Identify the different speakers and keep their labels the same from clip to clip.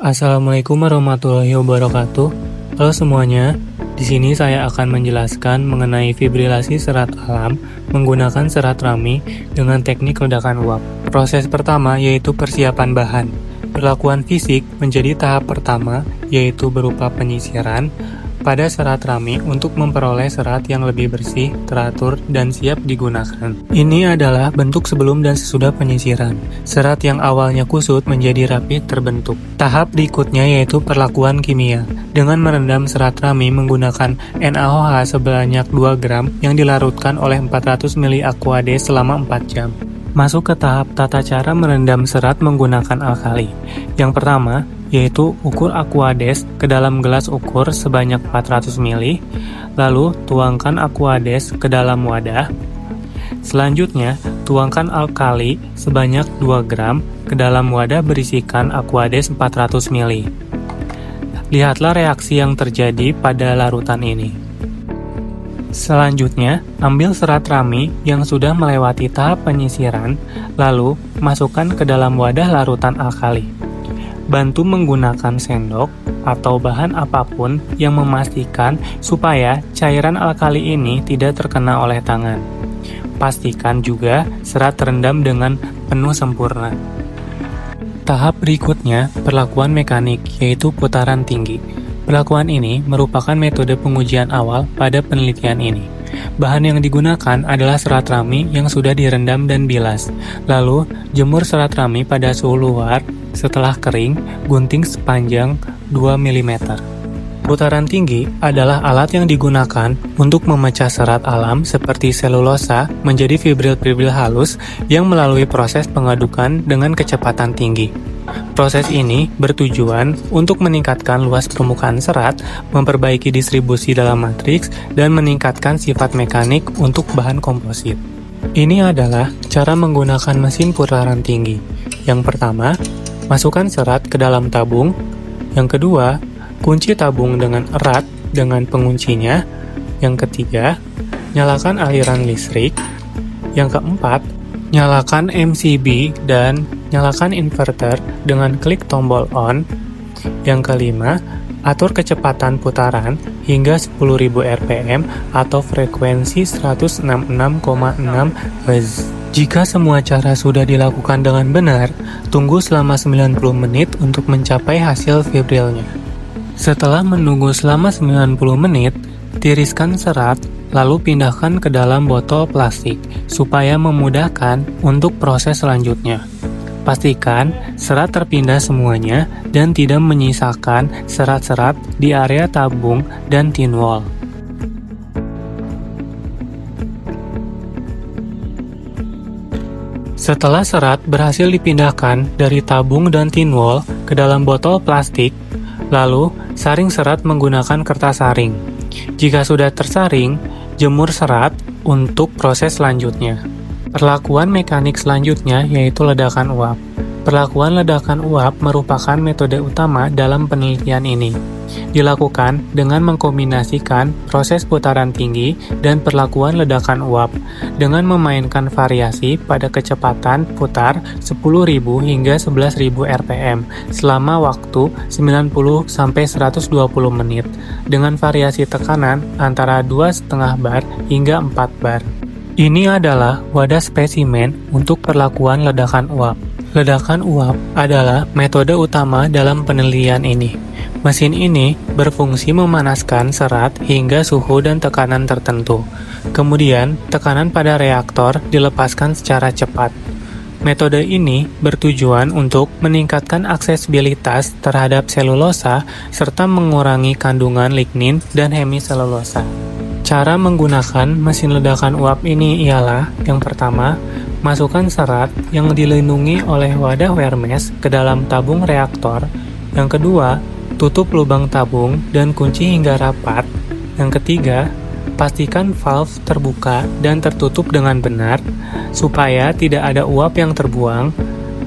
Speaker 1: Assalamualaikum warahmatullahi wabarakatuh. Halo semuanya, di sini saya akan menjelaskan mengenai fibrilasi serat alam menggunakan serat rami dengan teknik ledakan uap. Proses pertama yaitu persiapan bahan. Perlakuan fisik menjadi tahap pertama yaitu berupa penyisiran pada serat rami untuk memperoleh serat yang lebih bersih, teratur, dan siap digunakan. Ini adalah bentuk sebelum dan sesudah penyisiran. Serat yang awalnya kusut menjadi rapi terbentuk. Tahap berikutnya yaitu perlakuan kimia. Dengan merendam serat rami menggunakan NaOH sebanyak 2 gram yang dilarutkan oleh 400 ml Aquades selama 4 jam. Masuk ke tahap tata cara merendam serat menggunakan alkali. Yang pertama, yaitu ukur Aquades ke dalam gelas ukur sebanyak 400 ml, lalu tuangkan Aquades ke dalam wadah. Selanjutnya, tuangkan alkali sebanyak 2 gram ke dalam wadah berisikan Aquades 400 ml. Lihatlah reaksi yang terjadi pada larutan ini. Selanjutnya, ambil serat rami yang sudah melewati tahap penyisiran, lalu masukkan ke dalam wadah larutan alkali. Bantu menggunakan sendok atau bahan apapun yang memastikan supaya cairan alkali ini tidak terkena oleh tangan. Pastikan juga serat terendam dengan penuh sempurna. Tahap berikutnya, perlakuan mekanik, yaitu putaran tinggi. Perlakuan ini merupakan metode pengujian awal pada penelitian ini. Bahan yang digunakan adalah serat rami yang sudah direndam dan bilas. Lalu, jemur serat rami pada suhu luar. Setelah kering, gunting sepanjang 2 mm. Putaran tinggi adalah alat yang digunakan untuk memecah serat alam seperti selulosa menjadi fibril-fibril halus yang melalui proses pengadukan dengan kecepatan tinggi. Proses ini bertujuan untuk meningkatkan luas permukaan serat, memperbaiki distribusi dalam matriks, dan meningkatkan sifat mekanik untuk bahan komposit. Ini adalah cara menggunakan mesin putaran tinggi. Yang pertama, masukkan serat ke dalam tabung. Yang kedua, kunci tabung dengan erat dengan penguncinya. Yang ketiga, nyalakan aliran listrik. Yang keempat, nyalakan MCB dan nyalakan inverter dengan klik tombol on. Yang kelima, atur kecepatan putaran hingga 10.000 rpm atau frekuensi 166,6 Hz. Jika semua cara sudah dilakukan dengan benar, tunggu selama 90 menit untuk mencapai hasil fibrilnya. Setelah menunggu selama 90 menit, tiriskan serat, lalu pindahkan ke dalam botol plastik, supaya memudahkan untuk proses selanjutnya. Pastikan serat terpindah semuanya dan tidak menyisakan serat-serat di area tabung dan tin wall. Setelah serat berhasil dipindahkan dari tabung dan tin wall ke dalam botol plastik, lalu saring serat menggunakan kertas saring. Jika sudah tersaring, jemur serat untuk proses selanjutnya. Perlakuan mekanik selanjutnya yaitu ledakan uap. Perlakuan ledakan uap merupakan metode utama dalam penelitian ini. Dilakukan dengan mengkombinasikan proses putaran tinggi dan perlakuan ledakan uap dengan memainkan variasi pada kecepatan putar 10.000 hingga 11.000 rpm selama waktu 90-120 menit dengan variasi tekanan antara 2,5 bar hingga 4 bar. Ini adalah wadah spesimen untuk perlakuan ledakan uap. Ledakan uap adalah metode utama dalam penelitian ini. Mesin ini berfungsi memanaskan serat hingga suhu dan tekanan tertentu. Kemudian, tekanan pada reaktor dilepaskan secara cepat. Metode ini bertujuan untuk meningkatkan aksesibilitas terhadap selulosa serta mengurangi kandungan lignin dan hemiselulosa. Cara menggunakan mesin ledakan uap ini ialah, yang pertama, masukkan serat yang dilindungi oleh wadah Hermes ke dalam tabung reaktor. Yang kedua, tutup lubang tabung dan kunci hingga rapat. Yang ketiga, pastikan valve terbuka dan tertutup dengan benar supaya tidak ada uap yang terbuang.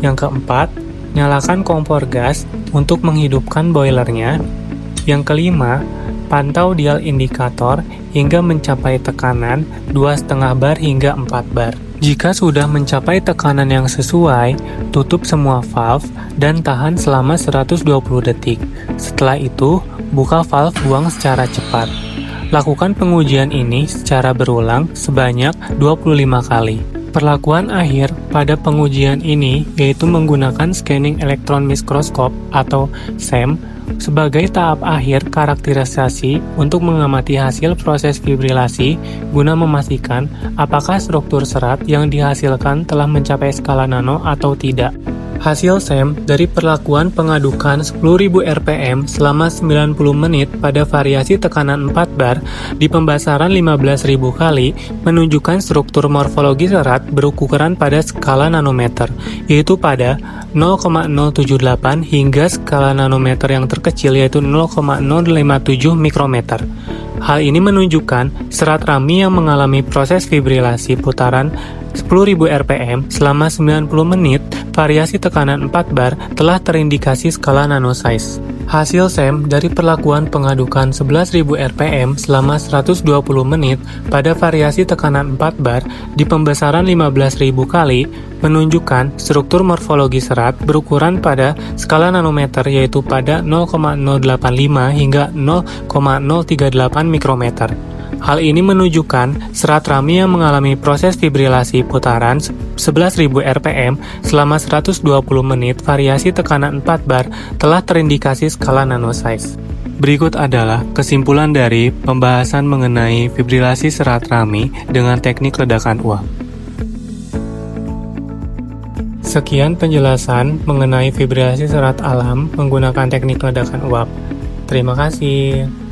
Speaker 1: Yang keempat, nyalakan kompor gas untuk menghidupkan boilernya. Yang kelima, pantau dial indikator hingga mencapai tekanan 2,5 bar hingga 4 bar. Jika sudah mencapai tekanan yang sesuai, tutup semua valve dan tahan selama 120 detik. Setelah itu, buka valve buang secara cepat. Lakukan pengujian ini secara berulang sebanyak 25 kali. Perlakuan akhir pada pengujian ini yaitu menggunakan scanning electron microscope atau SEM sebagai tahap akhir karakterisasi untuk mengamati hasil proses fibrilasi guna memastikan apakah struktur serat yang dihasilkan telah mencapai skala nano atau tidak. Hasil SEM dari perlakuan pengadukan 10.000 rpm selama 90 menit pada variasi tekanan 4 bar di pembasaran 15.000 kali menunjukkan struktur morfologi serat berukuran pada skala nanometer, yaitu pada 0,078 hingga skala nanometer yang terkecil yaitu 0,057 mikrometer. Hal ini menunjukkan serat rami yang mengalami proses fibrilasi putaran 10.000 rpm selama 90 menit, variasi tekanan 4 bar telah terindikasi skala nanosize. Hasil SEM dari perlakuan pengadukan 11.000 rpm selama 120 menit pada variasi tekanan 4 bar di pembesaran 15.000 kali menunjukkan struktur morfologi serat berukuran pada skala nanometer yaitu pada 0,085 hingga 0,038 mikrometer. Hal ini menunjukkan serat rami yang mengalami proses fibrilasi putaran 11.000 rpm selama 120 menit variasi tekanan 4 bar telah terindikasi skala nanosize. Berikut adalah kesimpulan dari pembahasan mengenai fibrilasi serat rami dengan teknik ledakan uap. Sekian penjelasan mengenai fibrilasi serat alam menggunakan teknik ledakan uap. Terima kasih.